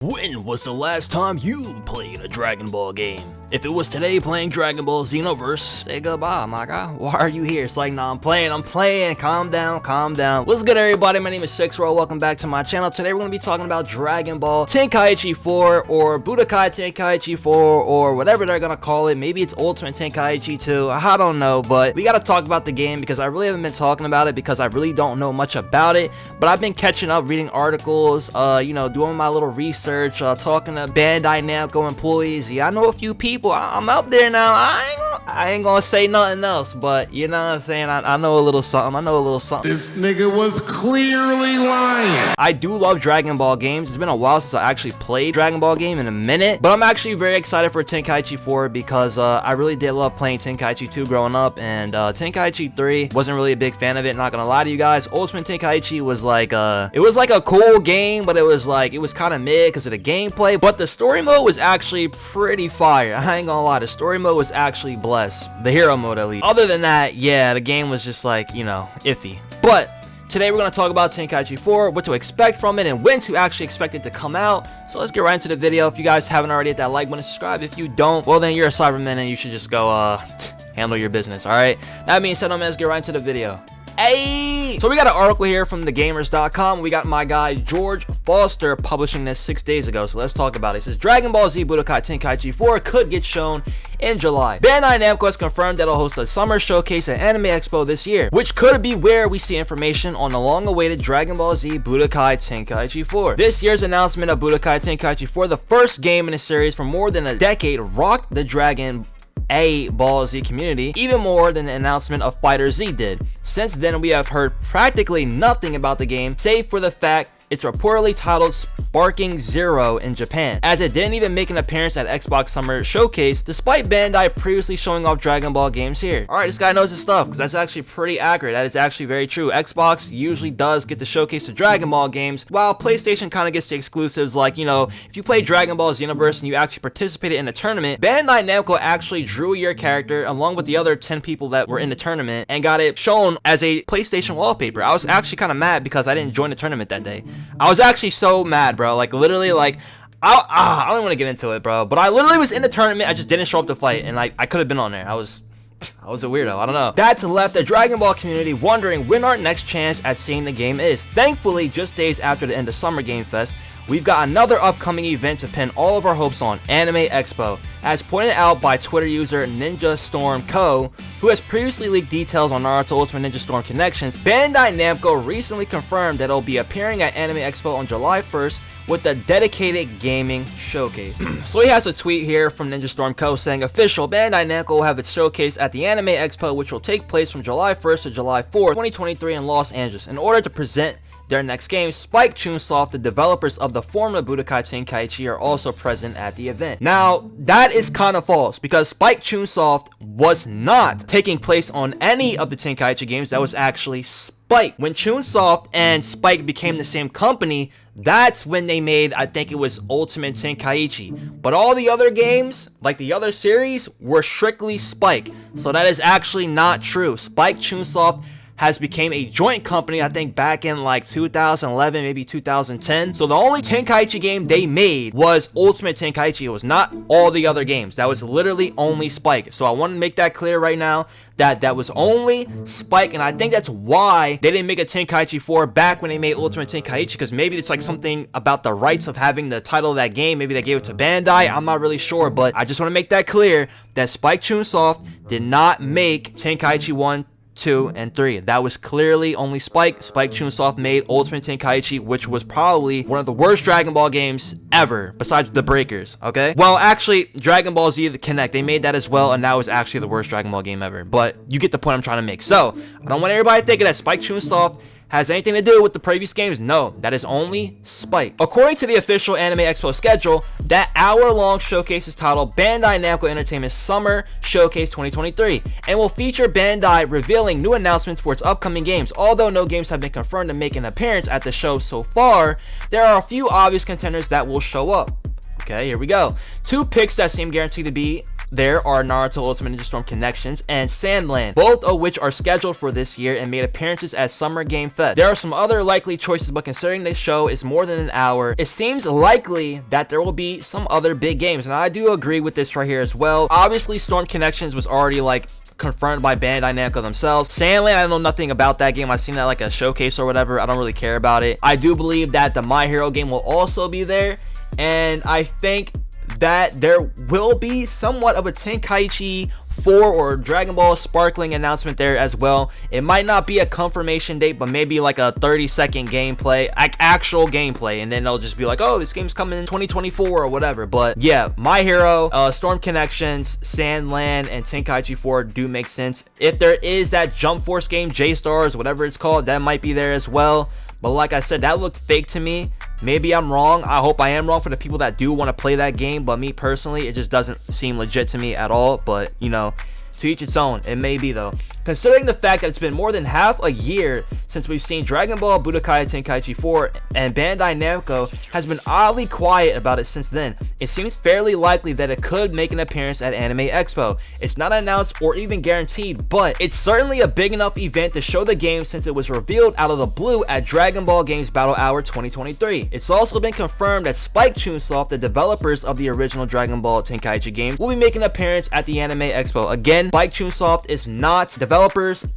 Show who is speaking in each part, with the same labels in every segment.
Speaker 1: When was the last time you played a Dragon Ball game? If it was today playing Dragon Ball Xenoverse, say goodbye, my guy. Why are you here? It's like, nah, I'm playing. Calm down. What's good, everybody? My name is Sixroll. Welcome back to my channel. Today we're going to be talking about Dragon Ball Tenkaichi 4 or Budokai Tenkaichi 4 or whatever they're going to call it. Maybe it's Ultimate Tenkaichi 2. I don't know, but we got to talk about the game because I really haven't been talking about it because I really don't know much about it. But I've been catching up, reading articles, doing my little research, talking to Bandai Namco employees. Yeah, I know a few people. I'm up there now. I ain't gonna say nothing else, but you know what I'm saying? I know a little something.
Speaker 2: This nigga was clearly lying.
Speaker 1: I do love Dragon Ball games. It's been a while since I actually played Dragon Ball game in a minute, but I'm actually very excited for Tenkaichi 4 because I really did love playing Tenkaichi 2 growing up, and Tenkaichi 3 wasn't really a big fan of it. Not gonna lie to you guys. Ultimate Tenkaichi was like it was like a cool game, but it was kind of mid because of the gameplay. But the story mode was actually pretty fire. I ain't gonna lie, the story mode was actually blessed. The hero mode, at least. Other than that, yeah, the game was just like, you know, iffy. But today we're going to talk about Tenkaichi 4, what to expect from it, and when to actually expect it to come out. So let's get right into the video. If you guys haven't already, hit that like button, subscribe. If you don't, well then you're a Cyberman and you should just go handle your business, alright? That being said, let's get right into the video. Hey! So we got an article here from thegamers.com. We got my guy George Foster publishing this 6 days ago. So let's talk about it. It says Dragon Ball Z Budokai Tenkaichi 4 could get shown in July. Bandai Namco has confirmed that it'll host a summer showcase at Anime Expo this year, which could be where we see information on the long-awaited Dragon Ball Z Budokai Tenkaichi 4. This year's announcement of Budokai Tenkaichi 4, the first game in the series for more than a decade, rocked the Dragon Ball Z community even more than the announcement of Fighter Z did. Since then, we have heard practically nothing about the game, save for the fact it's reportedly titled Sparking Zero in Japan, as it didn't even make an appearance at Xbox Summer Showcase, despite Bandai previously showing off Dragon Ball games here. Alright, this guy knows his stuff, because that's actually pretty accurate. That is actually very true. Xbox usually does get to showcase the Dragon Ball games, while PlayStation kind of gets the exclusives, like, you know, if you play Dragon Ball Xenoverse and you actually participated in a tournament, Bandai Namco actually drew your character, along with the other 10 people that were in the tournament, and got it shown as a PlayStation wallpaper. I was actually kind of mad because I didn't join the tournament that day. I was actually so mad, bro. Like, literally, like, I don't want to get into it, bro. But I literally was in the tournament. I just didn't show up to fight. And, like, I could have been on there. I was a weirdo. I don't know. That's left the Dragon Ball community wondering when our next chance at seeing the game is. Thankfully, just days after the end of Summer Game Fest, we've got another upcoming event to pin all of our hopes on, Anime Expo, as pointed out by Twitter user Ninja Storm Co., who has previously leaked details on Naruto Ultimate Ninja Storm connections. Bandai Namco recently confirmed that it'll be appearing at Anime Expo on July 1st with a dedicated gaming showcase. So he has a tweet here from Ninja Storm Co. saying, official, Bandai Namco will have its showcase at the Anime Expo, which will take place from July 1st to July 4th, 2023 in Los Angeles, in order to present their next game. Spike Chunsoft, the developers of the former Budokai Tenkaichi, are also present at the event. Now, that is kind of false, because Spike Chunsoft was not taking place on any of the Tenkaichi games. That was actually Spike. When Chunsoft and Spike became the same company, that's when they made, I think it was Ultimate Tenkaichi. But all the other games, like the other series, were strictly Spike. So that is actually not true. Spike Chunsoft has became a joint company, I think back in like 2011, maybe 2010. So the only Tenkaichi game they made was Ultimate Tenkaichi. It was not all the other games. That was literally only Spike. So I want to make that clear right now, that that was only Spike, and I think that's why they didn't make a Tenkaichi 4 back when they made Ultimate Tenkaichi, because maybe it's like something about the rights of having the title of that game. Maybe they gave it to Bandai. I'm not really sure, but I just want to make that clear that Spike Chunsoft did not make Tenkaichi 1, 2, and 3. That was clearly only Spike. Spike Chunsoft made Ultimate Tenkaichi, which was probably one of the worst Dragon Ball games ever, besides the Breakers, okay? Well, actually, Dragon Ball Z, the Connect, they made that as well, and that was actually the worst Dragon Ball game ever. But you get the point I'm trying to make. So, I don't want everybody thinking that Spike Chunsoft has anything to do with the previous games. No, that is only Spike. According to the official Anime Expo schedule, that hour-long showcase is titled Bandai Namco Entertainment Summer Showcase 2023 and will feature Bandai revealing new announcements for its upcoming games. Although no games have been confirmed to make an appearance at the show so far, there are a few obvious contenders that will show up. Okay, here we go. Two picks that seem guaranteed to be there are Naruto Ultimate Ninja Storm Connections and Sandland, both of which are scheduled for this year and made appearances at Summer Game Fest. There are some other likely choices, but considering this show is more than an hour, it seems likely that there will be some other big games, and I do agree with this right here as well. Obviously, Storm Connections was already like confirmed by Bandai Namco themselves. Sandland, I know nothing about that game. I've seen that like a showcase or whatever. I don't really care about it. I do believe that the My Hero game will also be there, and I think that there will be somewhat of a Tenkaichi 4 or Dragon Ball Sparkling announcement there as well. It might not be a confirmation date, but maybe like a 30-second gameplay, like actual gameplay, and then they'll just be like, oh, this game's coming in 2024 or whatever. But yeah, My Hero, Storm Connections, Sandland, and Tenkaichi 4 do make sense. If there is that Jump Force game, J-Stars, whatever it's called, that might be there as well. But like I said, that looked fake to me. Maybe I'm wrong. I hope I am wrong for the people that do want to play that game, but me personally, it just doesn't seem legit to me at all. But you know, to each its own. It may be though. Considering the fact that it's been more than half a year since we've seen Dragon Ball Budokai Tenkaichi 4, and Bandai Namco has been oddly quiet about it since then, it seems fairly likely that it could make an appearance at Anime Expo. It's not announced or even guaranteed, but it's certainly a big enough event to show the game since it was revealed out of the blue at Dragon Ball Games Battle Hour 2023. It's also been confirmed that Spike Chunsoft, the developers of the original Dragon Ball Tenkaichi games, will be making an appearance at the Anime Expo. Again, Spike Chunsoft is not developers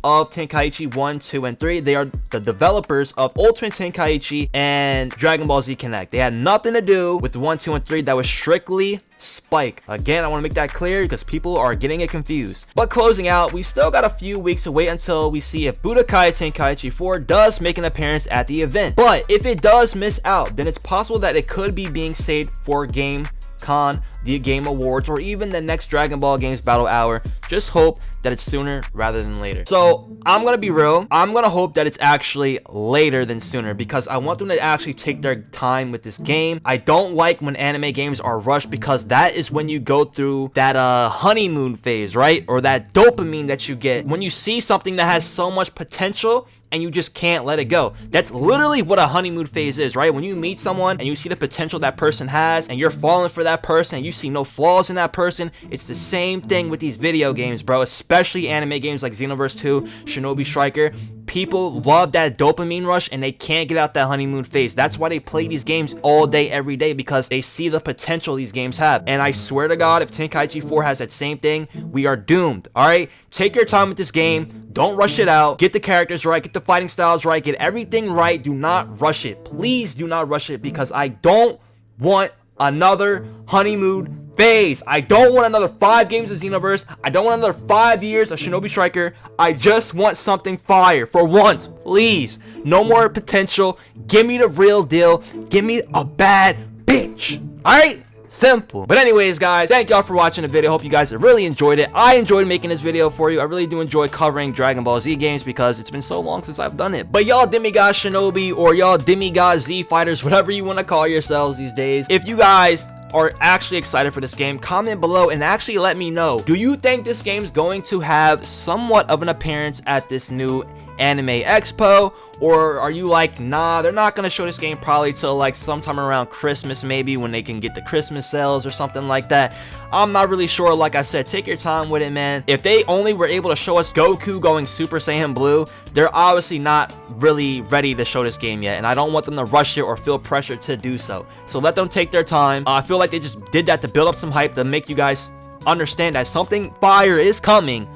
Speaker 1: of Tenkaichi 1, 2, and 3. They are the developers of Ultimate Tenkaichi and Dragon Ball Z Connect. They had nothing to do with 1, 2, and 3. That was strictly Spike. Again, I want to make that clear because people are getting it confused. But closing out, we still got a few weeks to wait until we see if Budokai Tenkaichi 4 does make an appearance at the event. But if it does miss out, then it's possible that it could be being saved for GameCon, the Game Awards, or even the next Dragon Ball Games Battle Hour. Just hope that it's sooner rather than later. So I'm gonna be real, I'm gonna hope that it's actually later than sooner, because I want them to actually take their time with this game. I don't like when anime games are rushed, because that is when you go through that honeymoon phase, right? Or that dopamine that you get when you see something that has so much potential and you just can't let it go. That's literally what a honeymoon phase is, right? When you meet someone and you see the potential that person has and you're falling for that person and you see no flaws in that person, it's the same thing with these video games, bro, especially anime games like Xenoverse 2, Shinobi Striker. People love that dopamine rush and they can't get out that honeymoon phase. That's why they play these games all day, every day, because they see the potential these games have. And I swear to God, if Tenkaichi 4 has that same thing, we are doomed, all right? Take your time with this game. Don't rush it out. Get the characters right. Get the fighting styles right. Get everything right. Do not rush it. Please do not rush it, because I don't want another honeymoon phase. I don't want another 5 games of Xenoverse. I don't want another 5 years of Shinobi Striker. I just want something fire for once, please. No more potential. Give me the real deal. Give me a bad bitch. All right? Simple. But anyways, guys, thank y'all for watching the video. Hope you guys really enjoyed it. I enjoyed making this video for you. I really do enjoy covering Dragon Ball Z games because it's been so long since I've done it. But y'all demigod Shinobi or y'all demigod Z fighters, whatever you want to call yourselves these days, if you guys are actually excited for this game, comment below and actually let me know. Do you think this game's going to have somewhat of an appearance at this new Anime Expo? Or are you like, nah, they're not gonna show this game probably till like sometime around Christmas, maybe, when they can get the Christmas sales or something like that? I'm not really sure. Like I said, take your time with it, man. If they only were able to show us Goku going Super Saiyan Blue, they're obviously not really ready to show this game yet, and I don't want them to rush it or feel pressure to do so. So let them take their time. I feel like they just did that to build up some hype, to make you guys understand that something fire is coming.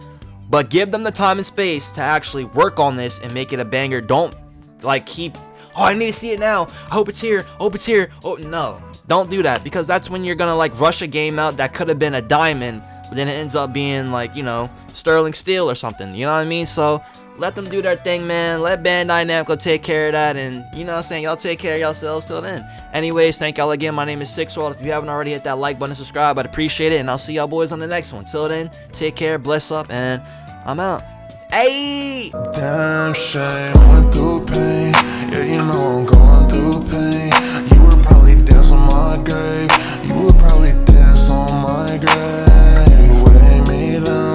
Speaker 1: But give them the time and space to actually work on this and make it a banger. Don't like keep, oh, I need to see it now. I hope it's here. I hope it's here. Oh, no. Don't do that, because that's when you're gonna like rush a game out that could have been a diamond, but then it ends up being like, you know, sterling steel or something. You know what I mean? So let them do their thing, man. Let Bandai Namco take care of that, and you know what I'm saying, y'all take care of yourselves till then. Anyways, thank y'all again. My name is Sixworld. If you haven't already, hit that like button, subscribe. I'd appreciate it, and I'll see y'all boys on the next one. Till then, take care, bless up, and I'm out. Hey!
Speaker 3: Damn shame, went through pain. Yeah, you know I'm going through pain. You would probably dance on my grave. You would probably dance on my grave. You weigh me down.